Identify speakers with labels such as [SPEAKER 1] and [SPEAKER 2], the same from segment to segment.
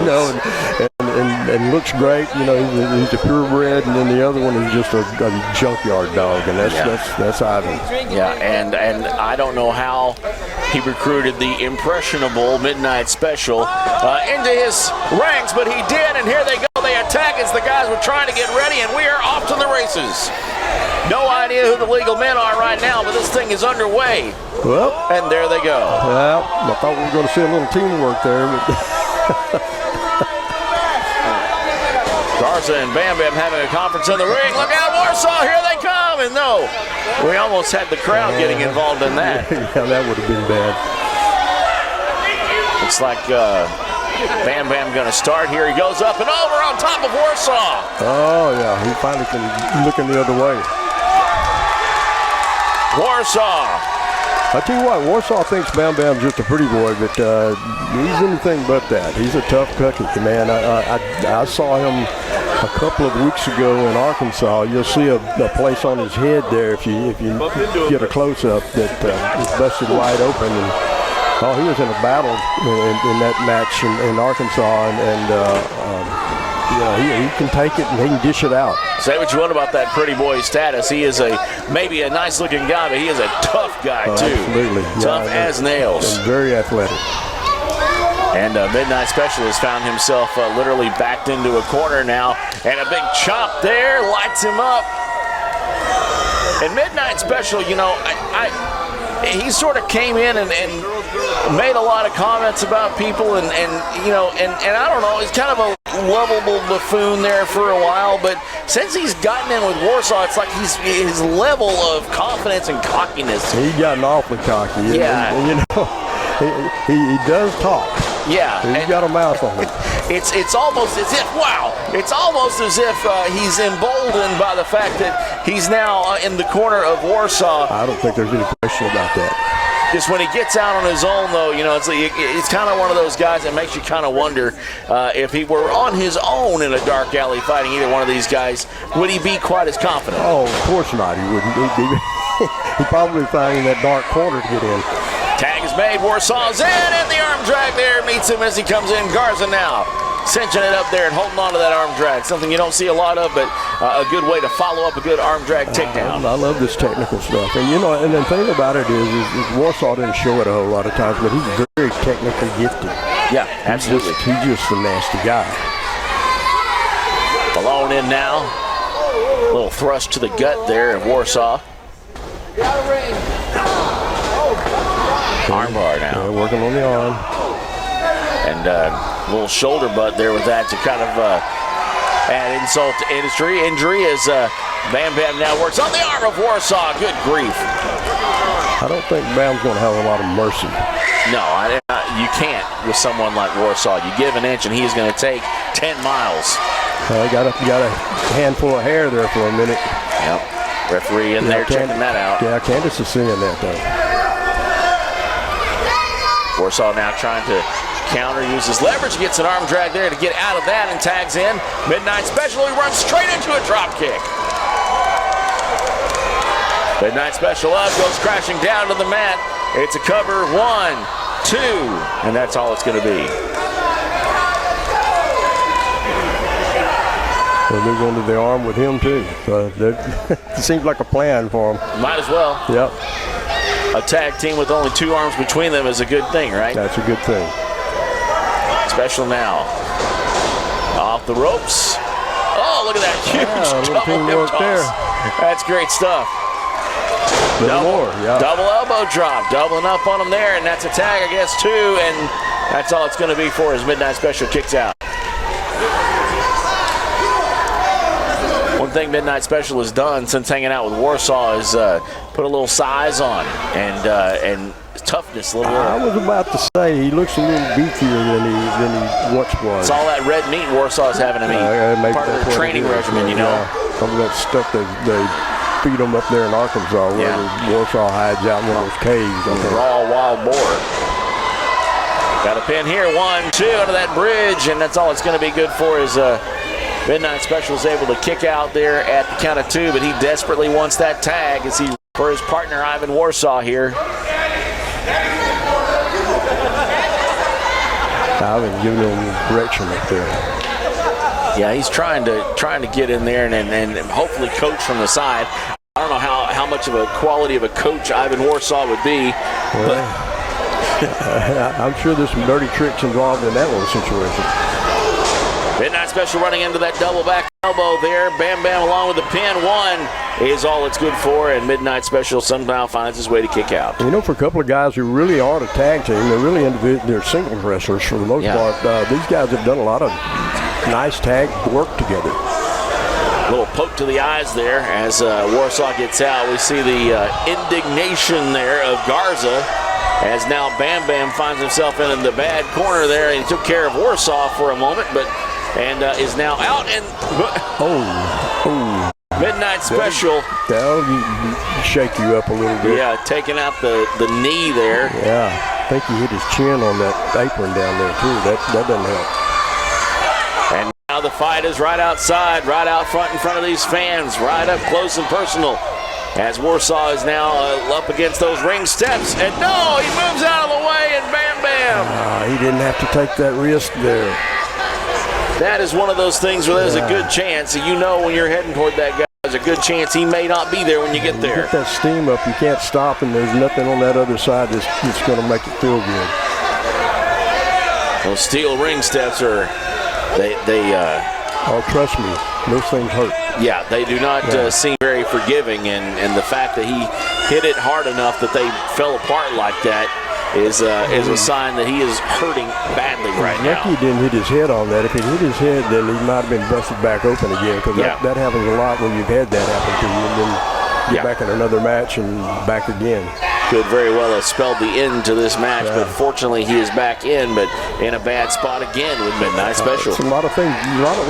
[SPEAKER 1] and looks great. He's a purebred, and then the other one is just a junkyard dog, and that's Ivan.
[SPEAKER 2] Yeah, and I don't know how he recruited the impressionable Midnight Special into his ranks, but he did, and here they go. They attack as the guys were trying to get ready, and we are off to the races. No idea who the legal men are right now, but this thing is underway.
[SPEAKER 1] Well,
[SPEAKER 2] and there they go.
[SPEAKER 1] Well, I thought we were going to see a little teamwork there.
[SPEAKER 2] Garza and Bam Bam having a conference in the ring. Look out, Warsaw, here they come. And no, we almost had the crowd getting involved in that.
[SPEAKER 1] Yeah, that would have been bad.
[SPEAKER 2] Looks like Bam Bam going to start here. He goes up and over on top of Warsaw.
[SPEAKER 1] Oh, yeah, he finally can look in the other way.
[SPEAKER 2] Warsaw.
[SPEAKER 1] I tell you what, Warsaw thinks Bam Bam's just a pretty boy, but he's anything but that. He's a tough cookie, man. I saw him a couple of weeks ago in Arkansas. You'll see a place on his head there if you get a close-up that is busted wide open. And he was in a battle in that match in Arkansas, he can take it and he can dish it out.
[SPEAKER 2] Say what you want about that pretty boy status. He is maybe a nice-looking guy, but he is a tough guy, too.
[SPEAKER 1] Absolutely.
[SPEAKER 2] Tough as nails.
[SPEAKER 1] And very athletic.
[SPEAKER 2] And Midnight Special has found himself literally backed into a corner now. And a big chop there lights him up. And Midnight Special, he sort of came in and made a lot of comments about people, and I don't know, he's kind of a lovable buffoon there for a while, but since he's gotten in with Warsaw, it's like his level of confidence and cockiness.
[SPEAKER 1] He's gotten awfully cocky.
[SPEAKER 2] Yeah.
[SPEAKER 1] And he does talk.
[SPEAKER 2] Yeah.
[SPEAKER 1] He's got a mouth on him.
[SPEAKER 2] It's almost as if, he's emboldened by the fact that he's now in the corner of Warsaw.
[SPEAKER 1] I don't think there's any question about that.
[SPEAKER 2] Just when he gets out on his own, though, it's kind of one of those guys that makes you kind of wonder if he were on his own in a dark alley fighting either one of these guys, would he be quite as confident?
[SPEAKER 1] Oh, of course not. He wouldn't. He'd probably find that dark corner to get in.
[SPEAKER 2] Tag is made. Warsaw's in, and the arm drag there meets him as he comes in. Garza now cinching it up there and holding on to that arm drag. Something you don't see a lot of, but a good way to follow up a good arm drag takedown.
[SPEAKER 1] I love this technical stuff. And, and the thing about it is Warsaw didn't show it a whole lot of times, but he's very technically gifted.
[SPEAKER 2] Yeah, absolutely.
[SPEAKER 1] He's just a nasty guy.
[SPEAKER 2] Malone in now. A little thrust to the gut there of Warsaw. Armbar now.
[SPEAKER 1] Yeah, working on the arm.
[SPEAKER 2] And a little shoulder butt there with that to kind of add insult to injury as Bam Bam now works on the arm of Warsaw. Good grief.
[SPEAKER 1] I don't think Bam's going to have a lot of mercy.
[SPEAKER 2] No, you can't with someone like Warsaw. You give an inch and he's going to take 10 miles.
[SPEAKER 1] He got a handful of hair there for a minute.
[SPEAKER 2] Yep. Referee in there checking that out.
[SPEAKER 1] Yeah, Candace is seeing that though.
[SPEAKER 2] Warsaw now trying to counter, uses leverage, gets an arm drag there to get out of that and tags in. Midnight Special, he runs straight into a drop kick. Midnight Special up, goes crashing down to the mat. It's a cover, 1, 2, and that's all it's going to be.
[SPEAKER 1] We'll move on to the arm with him too. It seems like a plan for him.
[SPEAKER 2] Might as well.
[SPEAKER 1] Yep.
[SPEAKER 2] A tag team with only 2 arms between them is a good thing, right?
[SPEAKER 1] That's a good thing.
[SPEAKER 2] Special now. Off the ropes. Oh, look at that huge double hip toss. There. That's great stuff. Double elbow drop. Doubling up on him there, and that's a tag, I guess, 2, and that's all it's going to be for as Midnight Special kicks out. One thing Midnight Special has done since hanging out with Warsaw is put a little size on and toughness.
[SPEAKER 1] I was about to say he looks a little beefier than he once was.
[SPEAKER 2] It's all that red meat Warsaw's having to eat. Part of their training regimen,
[SPEAKER 1] Yeah. Some of that stuff they feed them up there in Arkansas where Warsaw hides out in one of those caves.
[SPEAKER 2] Raw wild boar. Got a pin here. 1, 2 under that bridge, and that's all it's going to be good for is Midnight Special is able to kick out there at the count of 2, but he desperately wants that tag as he for his partner Ivan Warsaw here.
[SPEAKER 1] Ivan giving him direction up there.
[SPEAKER 2] Yeah, he's trying to get in there and hopefully coach from the side. I don't know how much of a quality of a coach Ivan Warsaw would be.
[SPEAKER 1] Well, I'm sure there's some dirty tricks involved in that little situation.
[SPEAKER 2] Midnight Special running into that double back elbow there. Bam Bam along with the pin. One is all it's good for, and Midnight Special somehow finds his way to kick out.
[SPEAKER 1] You know, for a couple of guys who really aren't a tag team, they're really they're singles wrestlers for the most part. These guys have done a lot of nice tag work together.
[SPEAKER 2] Little poke to the eyes there as Warsaw gets out. We see the indignation there of Garza as now Bam Bam finds himself in the bad corner there, and he took care of Warsaw for a moment, and is now out. And Midnight Special.
[SPEAKER 1] That'll shake you up a little bit.
[SPEAKER 2] Yeah, taking out the knee there.
[SPEAKER 1] Yeah, I think he hit his chin on that apron down there too. That doesn't help.
[SPEAKER 2] And now the fight is right outside, right out front in front of these fans, right up close and personal. As Warsaw is now up against those ring steps. And no, he moves out of the way, and Bam Bam.
[SPEAKER 1] He didn't have to take that risk there.
[SPEAKER 2] That is one of those things where there's a good chance. You know when you're heading toward that guy, there's a good chance he may not be there when you get there.
[SPEAKER 1] Get that steam up, you can't stop, and there's nothing on that other side that's going to make it feel good.
[SPEAKER 2] Those steel ring steps are,
[SPEAKER 1] oh, trust me, those things hurt.
[SPEAKER 2] Yeah, they do not seem very forgiving, and the fact that he hit it hard enough that they fell apart like that is a sign that he is hurting badly right now.
[SPEAKER 1] Lucky he didn't hit his head on that. If he hit his head, then he might have been busted back open again, because that happens a lot when you've had that happen to you, and then get back in another match and back again.
[SPEAKER 2] Could very well have spelled the end to this match, but fortunately he is back in, but in a bad spot again with Midnight Special.
[SPEAKER 1] It's a lot of things.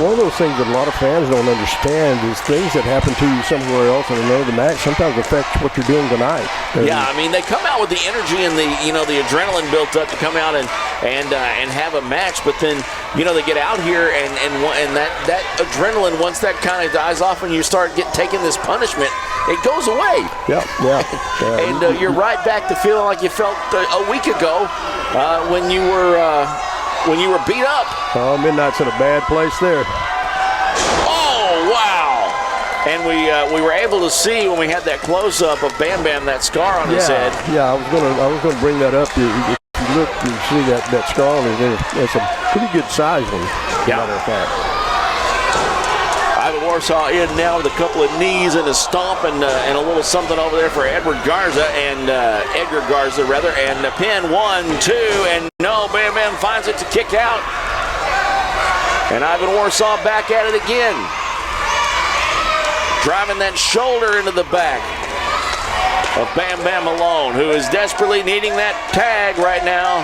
[SPEAKER 1] One of those things that a lot of fans don't understand is things that happen to you somewhere else in another match sometimes affect what you're doing tonight.
[SPEAKER 2] Yeah, I mean, they come out with the energy and the adrenaline built up to come out and have a match, but then they get out here and that adrenaline, once that kind of dies off and you start taking this punishment, it goes away.
[SPEAKER 1] Yeah.
[SPEAKER 2] And you're right back to feeling like you felt a week ago when you were beat up.
[SPEAKER 1] Oh, Midnight's in a bad place there.
[SPEAKER 2] Oh, wow! And we were able to see when we had that close up of Bam Bam, that scar on his head.
[SPEAKER 1] Yeah, I was gonna bring that up. If you look, you see that scar on his head. It's a pretty good size one. Matter of fact.
[SPEAKER 2] Ivan Warsaw in now with a couple of knees and a stomp and a little something over there for Edgar Garza, and a pin 1, 2, and no, Bam Bam finds it to kick out. And Ivan Warsaw back at it again. Driving that shoulder into the back of Bam Bam Malone, who is desperately needing that tag right now.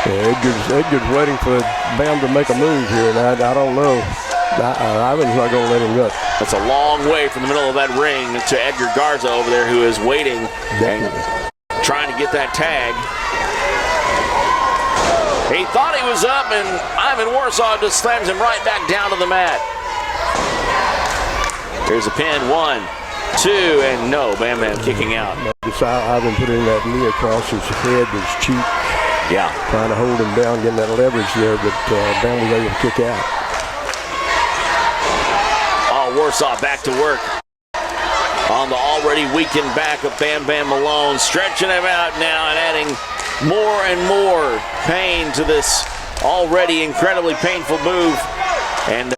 [SPEAKER 1] Yeah, Edgar's waiting for Bam to make a move here, and I don't know. Ivan's not going to let him go.
[SPEAKER 2] That's a long way from the middle of that ring to Edgar Garza over there, who is waiting and trying to get that tag. He thought he was up, and Ivan Warsaw just slams him right back down to the mat. Here's a pin, 1, 2, and no, Bam Bam kicking out.
[SPEAKER 1] Ivan putting that knee across his head, his cheek.
[SPEAKER 2] Yeah.
[SPEAKER 1] Trying to hold him down, getting that leverage there, but Bam was able to kick out.
[SPEAKER 2] Oh, Warsaw back to work on the already weakened back of Bam Bam Malone, stretching him out now and adding more and more pain to this already incredibly painful move. And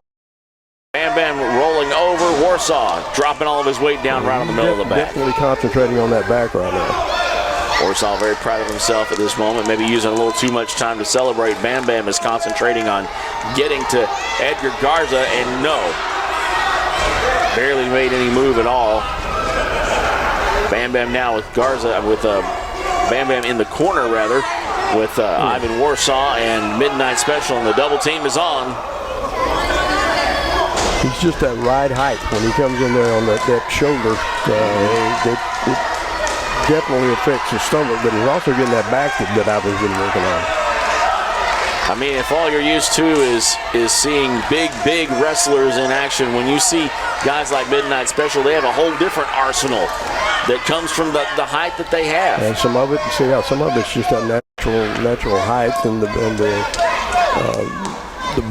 [SPEAKER 2] Bam Bam rolling over, Warsaw dropping all of his weight down right on the middle of the back.
[SPEAKER 1] Definitely concentrating on that back right now.
[SPEAKER 2] Warsaw very proud of himself at this moment, maybe using a little too much time to celebrate. Bam Bam is concentrating on getting to Edgar Garza, and no, barely made any move at all. Bam Bam now with Garza, with Bam Bam in the corner rather, with Ivan Warsaw and Midnight Special, and the double team is on.
[SPEAKER 1] He's just that right height when he comes in there on that shoulder. It definitely affects his stomach, but he's also getting that back that I was been working on.
[SPEAKER 2] I mean, if all you're used to is seeing big wrestlers in action, when you see guys like Midnight Special, they have a whole different arsenal that comes from the height that they have.
[SPEAKER 1] And some of it's just that natural natural height and the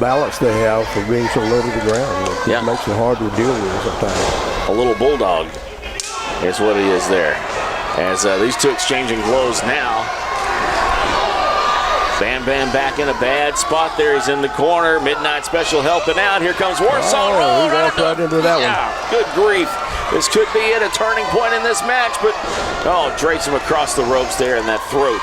[SPEAKER 1] balance they have for being so low to the ground. It makes it hard to deal with sometimes.
[SPEAKER 2] A little bulldog is what he is there. As these two exchanging blows now. Bam Bam back in a bad spot there. He's in the corner. Midnight Special helping out. Here comes Warsaw.
[SPEAKER 1] Oh, he walked right into that one.
[SPEAKER 2] Good grief. This could be it, a turning point in this match, but drapes him across the ropes there in that throat.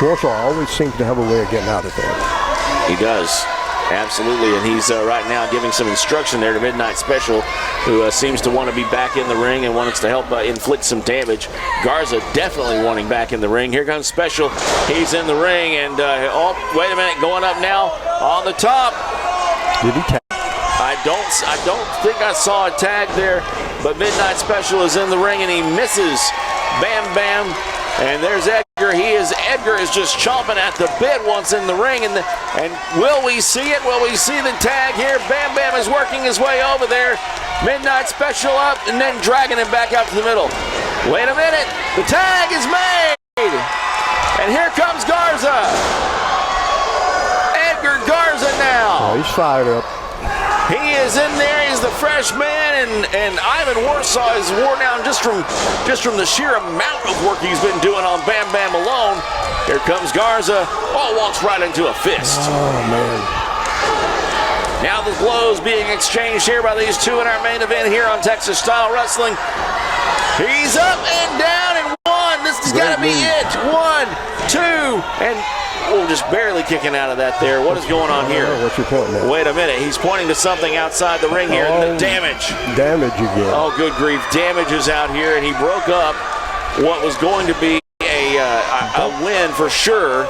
[SPEAKER 1] Warsaw always seems to have a way of getting out of that.
[SPEAKER 2] He does. Absolutely, and he's right now giving some instruction there to Midnight Special, who seems to want to be back in the ring and wants to help inflict some damage. Garza definitely wanting back in the ring. Here comes Special. He's in the ring, and wait a minute, going up now on the top.
[SPEAKER 1] Did he tag?
[SPEAKER 2] I don't think I saw a tag there, but Midnight Special is in the ring, and he misses Bam Bam. And there's Edgar. Edgar is just chomping at the bit once in the ring. And will we see it? Will we see the tag here? Bam Bam is working his way over there. Midnight Special up and then dragging him back out to the middle. Wait a minute. The tag is made. And here comes Garza. Edgar Garza now.
[SPEAKER 1] Oh, he's fired up.
[SPEAKER 2] He is in there. He's the freshman, and Ivan Warsaw is worn down just from the sheer amount of work he's been doing on Bam Bam Malone. Here comes Garza. Walks right into a fist.
[SPEAKER 1] Oh man!
[SPEAKER 2] Now the blows being exchanged here by these two in our main event here on Texas Style Wrestling. He's up and down and one. This has got to be it. 1, 2, and. Just barely kicking out of that there. What is going on here?
[SPEAKER 1] What's your point now?
[SPEAKER 2] Wait a minute. He's pointing to something outside the ring here. Damage.
[SPEAKER 1] Damage again.
[SPEAKER 2] Oh, good grief. Damage is out here, and he broke up what was going to be a win for sure.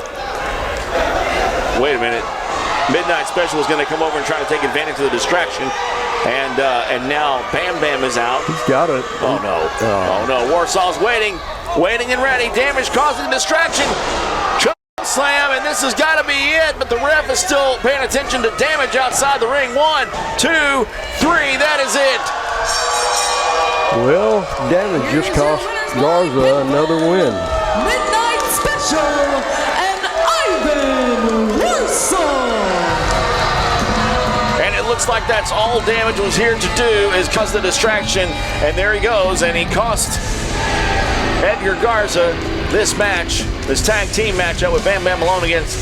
[SPEAKER 2] Wait a minute. Midnight Special is going to come over and try to take advantage of the distraction. And now Bam Bam is out.
[SPEAKER 1] He's got it.
[SPEAKER 2] Oh, no. Oh, no. Warsaw's waiting and ready. Damage causing distraction. Slam, and this has got to be it, but the ref is still paying attention to damage outside the ring. 1, 2, 3, that is it.
[SPEAKER 1] Well, damage just cost Garza another win.
[SPEAKER 3] Midnight Special and Ivan Warsaw.
[SPEAKER 2] And it looks like that's all damage was here to do is cause the distraction, and there he goes, and he cost Edgar Garza this match, this tag team matchup with Bam Bam Malone against